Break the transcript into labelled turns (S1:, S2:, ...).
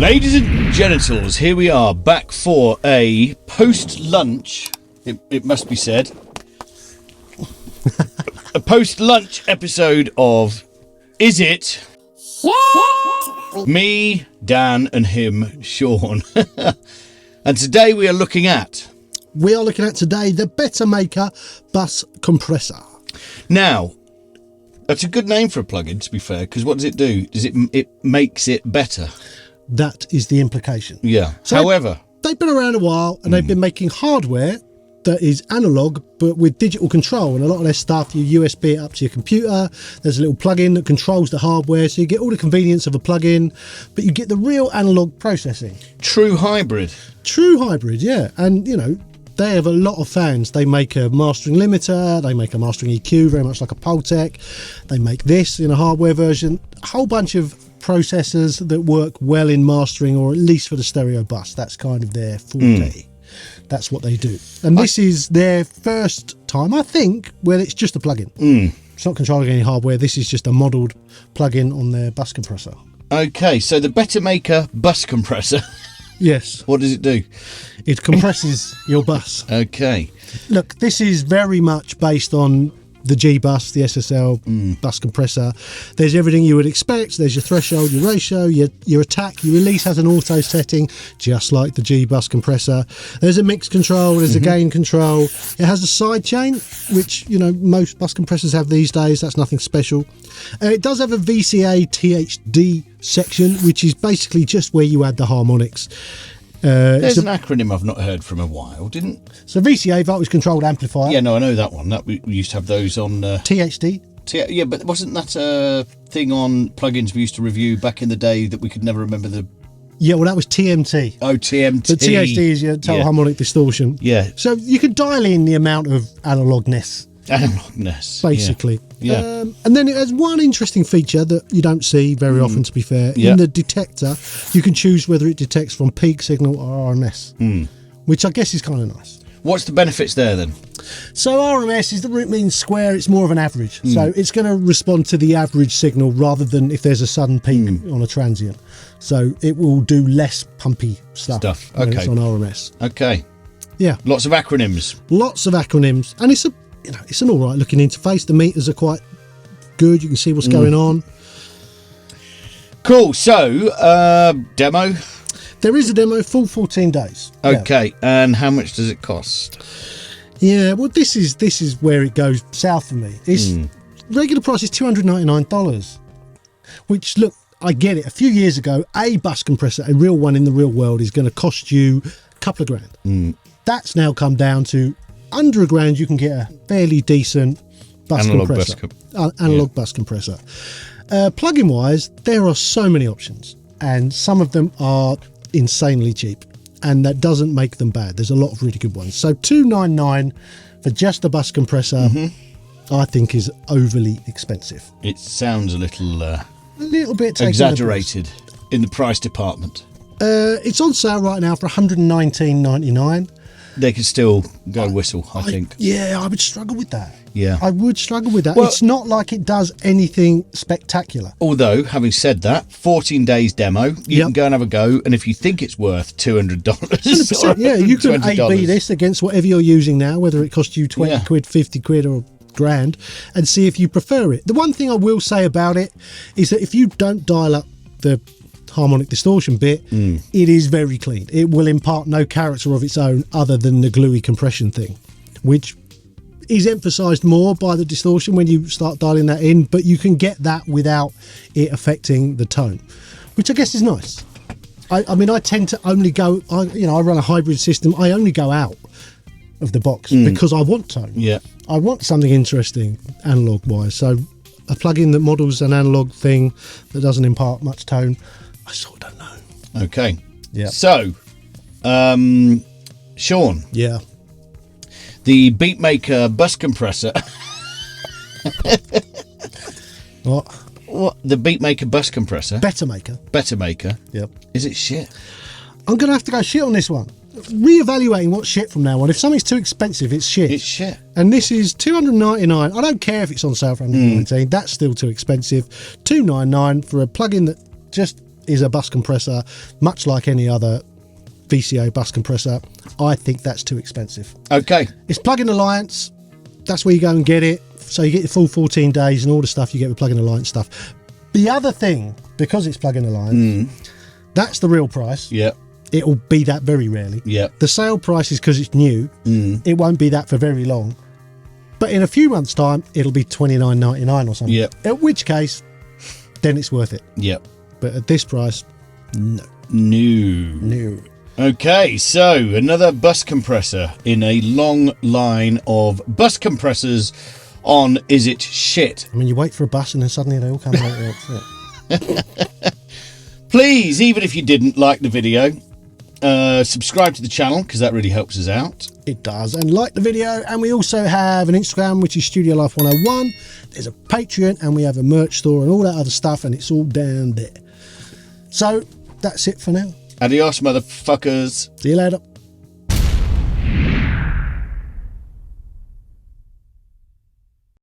S1: Ladies and genitals, here we are back for a post-lunch, it must be said, a post-lunch episode of Is It? Me, Dan, and him, Sean. And today we are looking at...
S2: today the Bettermaker bus compressor.
S1: Now, that's a good name for a plugin, to be fair, because what does it do? It makes it better.
S2: That is the implication.
S1: Yeah.
S2: So
S1: however,
S2: they've been around a while and they've been making hardware that is analog but with digital control, and a lot of their stuff you USB it up to your computer. There's a little plug-in that controls the hardware, so you get all the convenience of a plug-in, but you get the real analog processing.
S1: True hybrid,
S2: yeah. And you know, they have a lot of fans. They make a mastering limiter, they make a mastering EQ, very much like a Pultec. They make this in a hardware version, a whole bunch of processors that work well in mastering, or at least for the stereo bus. That's kind of their forte. That's what they do. And this is their first time, I think, where it's just a plug-in. It's not controlling any hardware. This is just a modelled plug-in on their bus compressor.
S1: Okay, so the Bettermaker bus compressor.
S2: Yes.
S1: What does it do?
S2: It compresses your bus.
S1: Okay.
S2: Look, this is very much based on the G-Bus, the SSL bus compressor. There's everything you would expect. There's your threshold, your ratio, your attack, your release has an auto setting, just like the G-Bus compressor. There's a mix control, there's a gain control. It has a side chain, which, you know, most bus compressors have these days. That's nothing special. It does have a VCA THD section, which is basically just where you add the harmonics.
S1: There's an acronym I've not heard from a while,
S2: So VCA, voltage controlled amplifier.
S1: Yeah, no, I know that one. We used to have those on...
S2: THD.
S1: Yeah, but wasn't that a thing on plugins we used to review back in the day that we could never remember the...
S2: Yeah, well, that was TMT.
S1: Oh, TMT.
S2: The THD is your total harmonic distortion.
S1: Yeah.
S2: So you can dial in the amount of analogness. Basically.
S1: Yeah.
S2: And then it has one interesting feature that you don't see very often, to be fair. In the detector, you can choose whether it detects from peak signal or RMS, which I guess is kind of nice.
S1: What's the benefits there then?
S2: So RMS is the root mean square. It's more of an average. So it's going to respond to the average signal rather than if there's a sudden peak on a transient. So it will do less pumpy stuff.
S1: Okay.
S2: When it's on RMS.
S1: Okay.
S2: Yeah.
S1: Lots of acronyms.
S2: And it's an all right looking interface. The meters are quite good. You can see what's going on.
S1: Cool. So, demo.
S2: There is a demo, full 14 days.
S1: Okay. Yeah. And how much does it cost?
S2: Yeah, well, this is where it goes south for me. It's regular price is $299, which, look, I get it. A few years ago, a bus compressor, a real one in the real world, is going to cost you a couple of grand. That's now come down to under a grand. You can get a fairly decent bus compressor, analog bus compressor. Plug-in wise, there are so many options, and some of them are insanely cheap, and that doesn't make them bad. There's a lot of really good ones. So $299 for just a bus compressor, I think is overly expensive.
S1: It sounds a little
S2: bit
S1: exaggerated in the price department.
S2: It's on sale right now for $119.99.
S1: They could still go whistle, I think.
S2: Yeah, I would struggle with that.
S1: Yeah.
S2: I would struggle with that.
S1: Well,
S2: it's not like it does anything spectacular.
S1: Although, having said that, 14 days demo, you can go and have a go, and if you think it's worth $200...
S2: 100%, yeah, you can A/B this against whatever you're using now, whether it costs you 20 quid, 50 quid or grand, and see if you prefer it. The one thing I will say about it is that if you don't dial up the harmonic distortion bit, it is very clean. It will impart no character of its own other than the gluey compression thing, which is emphasized more by the distortion when you start dialing that in, but you can get that without it affecting the tone, which I guess is nice. I mean, I tend to only go, I run a hybrid system. I only go out of the box because I want tone. Yeah, I want something interesting analog wise. So a plugin that models an analog thing that doesn't impart much tone, I sort of don't know.
S1: Okay.
S2: Yeah.
S1: So, Sean.
S2: Yeah.
S1: The Beatmaker bus compressor. What? The Beatmaker bus compressor? Bettermaker.
S2: Yep.
S1: Is it shit?
S2: I'm going to have to go shit on this one. Reevaluating what's shit from now on. If something's too expensive, it's shit.
S1: It's shit.
S2: And this is $299. I don't care if it's on sale for $119. That's still too expensive. $299 for a plugin that just is a bus compressor, much like any other VCA bus compressor. I think that's too expensive.
S1: Okay.
S2: It's Plug-in Alliance. That's where you go and get it. So you get your full 14 days and all the stuff you get with Plug-in Alliance stuff. The other thing, because it's Plug-in Alliance, that's the real price.
S1: Yeah.
S2: It'll be that very rarely.
S1: Yeah.
S2: The sale price is because it's new. It won't be that for very long. But in a few months' time, it'll be $29.99 or something.
S1: Yeah.
S2: At which case, then it's worth it.
S1: Yeah.
S2: But at this price, no.
S1: No. Okay, so another bus compressor in a long line of bus compressors on Is It Shit?
S2: I mean, you wait for a bus and then suddenly they all come out.
S1: Please, even if you didn't like the video, subscribe to the channel because that really helps us out.
S2: It does. And like the video. And we also have an Instagram, which is Studio Life 101. There's a Patreon and we have a merch store and all that other stuff. And it's all down there. So that's it for now.
S1: Adios, motherfuckers.
S2: See you later.